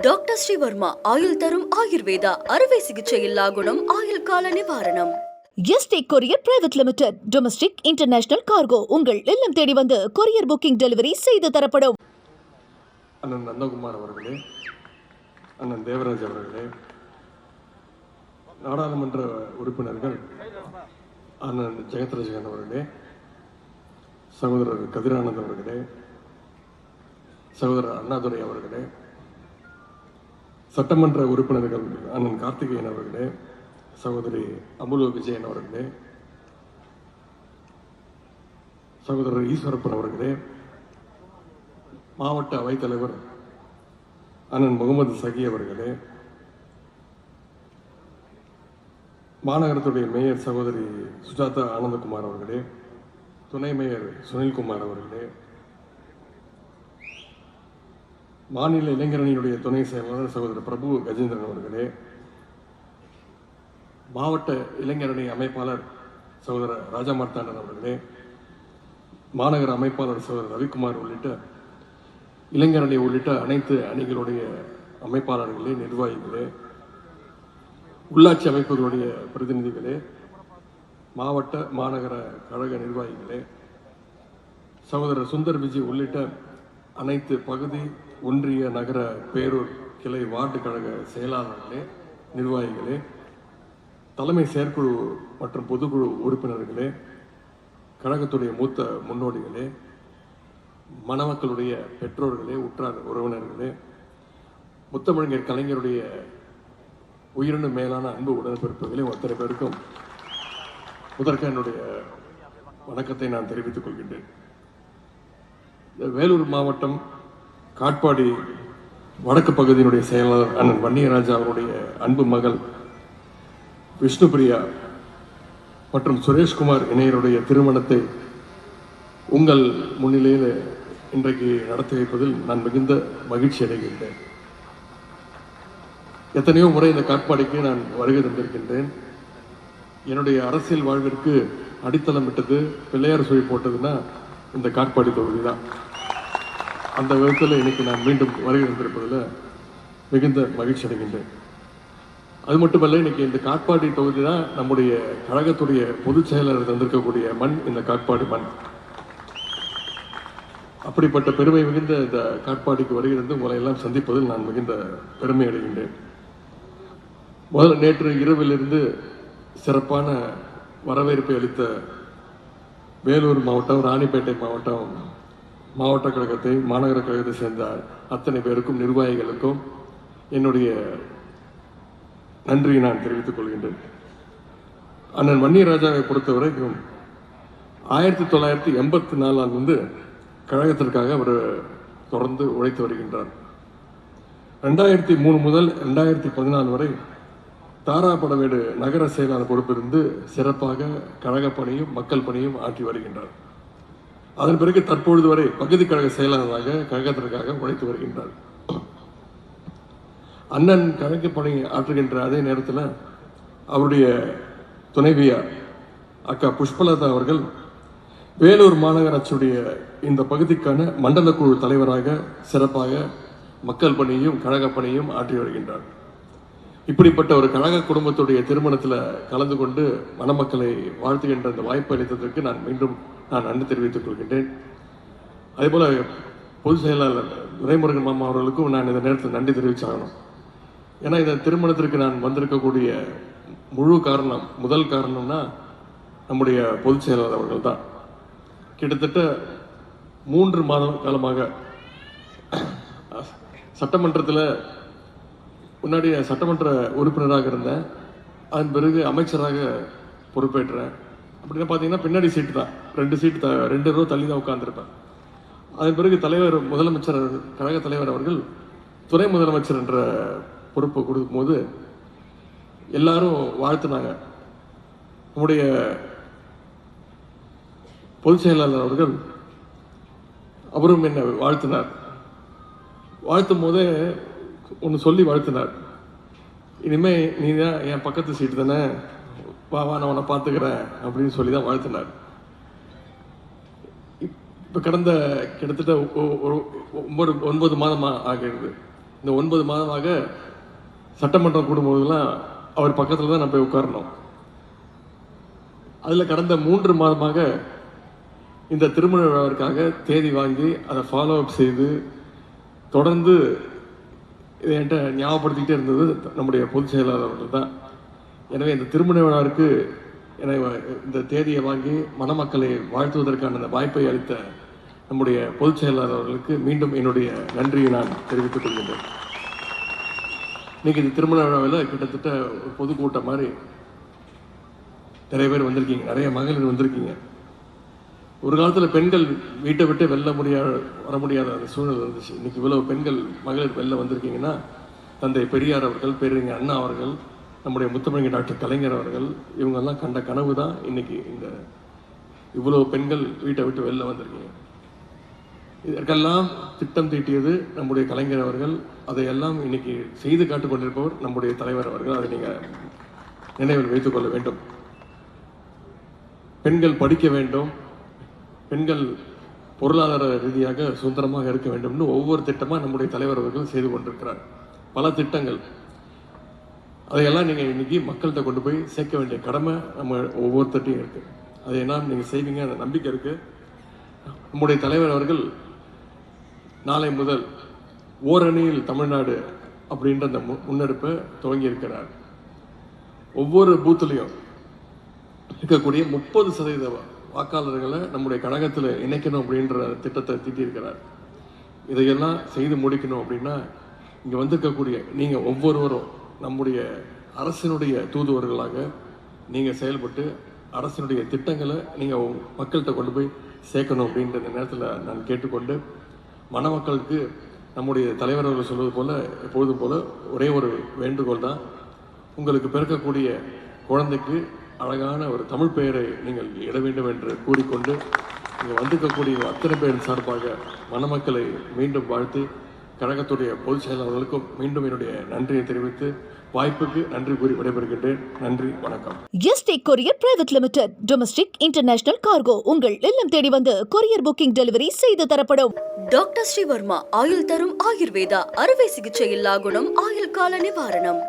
Doctor Sreevarma ஆயுள் தரும் ஆயுர்வேதா அறுவை சிகிச்சையில்லா குணம் ஆயுள் கால நிவாரணம். Yesterday courier private limited domestic international cargo உங்கள் இல்லம் தேடி வந்து கொரியர் புக்கிங் டெலிவரி செய்து தரப்படும். அண்ணன் நந்தகுமார் அவர்களே, அண்ணன் தேவராஜ் அவர்களே, நாடாளுமன்ற உறுப்பினர்கள் அண்ணன் ஜெகத்ரஜகன் அவர்களே, சகோதரர் கதிரானந்த் அவர்களே, சகோதரர் அண்ணாதுரை அவர்களே, சட்டமன்ற உறுப்பினர்கள் அண்ணன் கார்த்திகேயன் அவர்களே, சகோதரி அமுலு விஜயன் அவர்களே, சகோதரர் ஈஸ்வரப்பன் அவர்களே, மாவட்ட அவைத்தலைவர் அண்ணன் முகமது சகி அவர்களே, மாநகரத்துடைய மேயர் சகோதரி சுஜாதா ஆனந்தகுமார் அவர்களே, துணை மேயர் சுனில்குமார் அவர்களே, மாநில இளைஞரணியுடைய துணை செயலாளர் சகோதரர் பிரபு கஜேந்திரன் அவர்களே, மாவட்ட இளைஞரணி அமைப்பாளர் சகோதரர் ராஜா மார்த்தாண்டன் அவர்களே, மாநகர அமைப்பாளர் சகோதரர் ரவிக்குமார் உள்ளிட்ட இளைஞரணி உள்ளிட்ட அனைத்து அணிகளுடைய அமைப்பாளர்களே, நிர்வாகிகளே, உள்ளாட்சி அமைப்புகளுடைய பிரதிநிதிகளே, மாவட்ட மாநகர கழக நிர்வாகிகளே, சகோதரர் சுந்தர் விஜய் உள்ளிட்ட அனைத்து பகுதி ஒன்றிய நகர பேரூர் கிளை வார்டு கழக செயலாளர்களே, நிர்வாகிகளே, தலைமை செயற்குழு மற்றும் பொதுக்குழு உறுப்பினர்களே, கழகத்துடைய மூத்த முன்னோடிகளே, மணமக்களுடைய பெற்றோர்களே, உற்றார் உறவினர்களே, முத்தமிழர் கலைஞருடைய உயிரினும் மேலான அன்பு உடன்பிறப்புகளே, அத்தனை பேருக்கும் முதற்க என்னுடைய வணக்கத்தை நான் தெரிவித்துக் கொள்கின்றேன். வேலூர் மாவட்டம் காட்பாடி வடக்கு பகுதியினுடைய செயலாளர் அண்ணன் வன்னியராஜா அவருடைய அன்பு மகள் விஷ்ணுபிரியா மற்றும் சுரேஷ்குமார் இணையருடைய திருமணத்தை உங்கள் முன்னிலையில் இன்றைக்கு நடத்தி வைப்பதில் நான் மிகுந்த மகிழ்ச்சி அடைகின்றேன். எத்தனையோ முறை இந்த காட்பாடிக்கு நான் வருகை தந்திருக்கின்றேன். என்னுடைய அரசியல் வாழ்விற்கு அடித்தளம் விட்டது, பிள்ளையார் சுழி போட்டதுன்னா இந்த காட்பாடி தொகுதி தான். அந்த விதத்தில் இன்னைக்கு நான் மீண்டும் வருகை தந்திருப்பதில் மிகுந்த மகிழ்ச்சி அடைகின்றேன். அது மட்டுமல்ல, இன்னைக்கு இந்த காட்பாடி தொகுதி தான் நம்முடைய கழகத்துடைய பொதுச் செயலாளர் தந்திருக்கக்கூடிய மண், இந்த காட்பாடி மண். அப்படிப்பட்ட பெருமை மிகுந்த இந்த காட்பாடிக்கு வருகிறது உங்களை எல்லாம் சந்திப்பதில் நான் மிகுந்த பெருமை அடைகின்றேன். முதல்ல நேற்று இரவிலிருந்து சிறப்பான வரவேற்பை அளித்த வேலூர் மாவட்டம், ராணிப்பேட்டை மாவட்டம் மாவட்ட கழகத்தை, மாநகர கழகத்தை சேர்ந்த அத்தனை பேருக்கும், நிர்வாகிகளுக்கும் என்னுடைய நன்றியை நான் தெரிவித்துக் கொள்கின்றேன். அண்ணன் வன்னியராஜாவை பொறுத்தவரைக்கும் 1984 கழகத்திற்காக அவர் தொடர்ந்து உழைத்து வருகின்றார். 2003 முதல் 2014 வரை தாராபடவேடு நகர செயலாளர் பொறுப்பிலிருந்து சிறப்பாக கழக பணியும் மக்கள் பணியும் ஆற்றி வருகின்றார். அதன் பிறகு தற்பொழுது வரை பகுதி கழக செயலாளராக கழகத்திற்காக உழைத்து வருகின்றார். அண்ணன் கழக பணி ஆற்றுகின்ற அதே நேரத்தில் அவருடைய துணைவியார் அக்கா புஷ்பலதா அவர்கள் வேலூர் மாநகராட்சியுடைய இந்த பகுதிக்கான மண்டல குழு தலைவராக சிறப்பாக மக்கள் பணியும் கழக பணியும் ஆற்றி வருகின்றார். இப்படிப்பட்ட ஒரு கழக குடும்பத்துடைய திருமணத்தில் கலந்து கொண்டு மணமக்களை வாழ்த்துகின்ற அந்த வாய்ப்பு அளித்ததற்கு நான் மீண்டும் நன்றி தெரிவித்துக் கொள்கின்றேன். அதேபோல பொதுச் செயலாளர் துரைமுருகன் மாமா அவர்களுக்கும் நான் இந்த நேரத்தில் நன்றி தெரிவிச்சாகணும். ஏன்னா இந்த திருமணத்திற்கு நான் வந்திருக்கக்கூடிய முதல் காரணம்னா நம்முடைய பொதுச் செயலாளர் அவர்கள் தான். கிட்டத்தட்ட 3 மாத காலமாக சட்டமன்றத்தில் முன்னாடி சட்டமன்ற உறுப்பினராக இருந்தேன். அதன் பிறகு அமைச்சராக பொறுப்பேற்றேன். அப்படின்னு பார்த்தீங்கன்னா பின்னாடி சீட்டு தான், 2 சீட்டு 2 ரூபா தள்ளி தான் உட்கார்ந்துருப்பேன். அதன் பிறகு முதலமைச்சர் கழக தலைவர் அவர்கள் துணை முதலமைச்சர் என்ற பொறுப்பை கொடுக்கும்போது எல்லாரும் வாழ்த்துனாங்க. நம்முடைய பொதுச் செயலாளர் அவர்கள் அவரும் என்னை வாழ்த்தினார். வாழ்த்தும் போதே ஒன்று சொல்லி வாழ்த்தினார், இனிமே நீ தான் என் பக்கத்து சீட்டு தானே, வா நான் உன்னை பார்த்துக்கிறேன் அப்படின்னு சொல்லி தான் வாழ்த்தினார். இப்போ கடந்த கிட்டத்தட்ட ஒரு 9 மாதமாக ஆகிறது. இந்த 9 மாதமாக சட்டமன்றம் கூடும்போதெல்லாம் அவர் பக்கத்தில் தான் நான் போய் உட்காரணும். அதில் கடந்த 3 மாதமாக இந்த திருமண விழாவிற்காக தேதி வாங்கி அதை ஃபாலோ அப் செய்து தொடர்ந்து இதை என்கிட்ட ஞாபகப்படுத்திக்கிட்டே இருந்தது நம்முடைய பொதுச் செயலாளர் அவர்கள் தான். எனவே இந்த திருமண விழாவிற்கு இந்த தேதியை வாங்கி மணமக்களை வாழ்த்துவதற்கான அந்த வாய்ப்பை அளித்த நம்முடைய பொதுச் செயலாளர் அவர்களுக்கு மீண்டும் என்னுடைய நன்றியை நான் தெரிவித்துக் கொள்கின்றேன். இன்னைக்கு இந்த திருமண விழாவில் கிட்டத்தட்ட ஒரு பொதுக்கூட்டம் மாதிரி நிறைய பேர் வந்திருக்கீங்க, நிறைய மகளிர் வந்திருக்கீங்க. ஒரு காலத்தில் பெண்கள் வீட்டை விட்டு வர முடியாத அந்த சூழ்நிலை இருந்துச்சு. இன்னைக்கு இவ்வளவு பெண்கள் மகளிர் வெளில வந்திருக்கீங்கன்னா தந்தை பெரியார் அவர்கள், பேரறிஞர் அண்ணா அவர்கள், நம்முடைய முத்தமிழ் டாக்டர் கலைஞர் அவர்கள், இவங்கெல்லாம் கண்ட கனவு தான் இன்னைக்கு இந்த இவ்வளவு பெண்கள் வீட்டை விட்டு வெளில வந்திருக்கீங்க. இதற்கெல்லாம் திட்டம் தீட்டியது நம்முடைய கலைஞர் அவர்கள். அதையெல்லாம் இன்னைக்கு செய்து காட்டுக் கொண்டிருப்பவர் நம்முடைய தலைவர் அவர்கள். அதை நீங்கள் நினைவில் வைத்துக் கொள்ள வேண்டும். பெண்கள் படிக்க வேண்டும், பெண்கள் பொருளாதார ரீதியாக சுதந்திரமாக இருக்க வேண்டும்னு ஒவ்வொரு திட்டமாக நம்முடைய தலைவர் அவர்கள் செய்து கொண்டிருக்கிறார். பல திட்டங்கள், அதையெல்லாம் நீங்கள் இன்னைக்கு மக்கள்கிட்ட கொண்டு போய் சேர்க்க வேண்டிய கடமை நம்ம ஒவ்வொருத்தட்டையும் இருக்குது. அதையெல்லாம் நீங்கள் செய்வீங்க, அந்த நம்பிக்கை இருக்குது. நம்முடைய தலைவர் அவர்கள் நாளை முதல் ஓரணியில் தமிழ்நாடு அப்படின்ற அந்த முன்னெடுப்பை துவங்கி இருக்கிறார். ஒவ்வொரு பூத்துலையும் இருக்கக்கூடிய 30% வாக்காளர்களை நம்முடைய கழகத்தில் இணைக்கணும் அப்படின்ற திட்டத்தை தீட்டியிருக்கிறார். இதையெல்லாம் செய்து முடிக்கணும் அப்படின்னா இங்கே வந்திருக்கக்கூடிய நீங்கள் ஒவ்வொருவரும் நம்முடைய அரசினுடைய தூதுவர்களாக நீங்கள் செயல்பட்டு அரசினுடைய திட்டங்களை நீங்கள் மக்கள்கிட்ட கொண்டு போய் சேர்க்கணும் அப்படின்ற இந்த நேரத்தில் நான் கேட்டுக்கொண்டு, மணமக்களுக்கு நம்முடைய தலைவர் அவர்கள் சொல்வது போல் எப்பொழுதும் போல் ஒரே ஒரு வேண்டுகோள் தான். உங்களுக்கு பிறக்கக்கூடிய குழந்தைக்கு அழகான ஒரு தமிழ் பெயரை நீங்கள் இட வேண்டும் என்று கூறிக்கொண்டு, இங்கே வந்திருக்கக்கூடிய அத்தனை பேரின் சார்பாக மணமக்களை மீண்டும் வாழ்த்தி கழகத்துடைய பொதுச் செயலாளர்களுக்கும் மீண்டும் என்னுடைய நன்றியை தெரிவித்து வாய்ப்புக்கு நன்றி கூறி விடைபெறுகின்றேன். நன்றி, வணக்கம். ST courier private limited, domestic international cargo உங்கள் இல்லம் தேடி வந்து கொரியர் புக்கிங் டெலிவரி செய்து தரப்படும். டாக்டர் ஸ்ரீவர்மா ஆயுள் தரும் ஆயுர்வேதா அறுவை சிகிச்சை இல்லா குணம் ஆயுள் கால நிவாரணம்.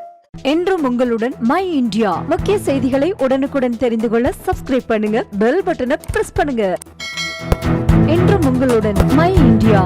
என்றும் உங்களுடன் மை இந்தியா. முக்கிய செய்திகளை உடனுக்குடன் தெரிந்து கொள்ள சப்ஸ்கிரைப் பண்ணுங்க, பெல் பட்டனை பிரஸ் பண்ணுங்க. என்றும் உங்களுடன் மை இந்தியா.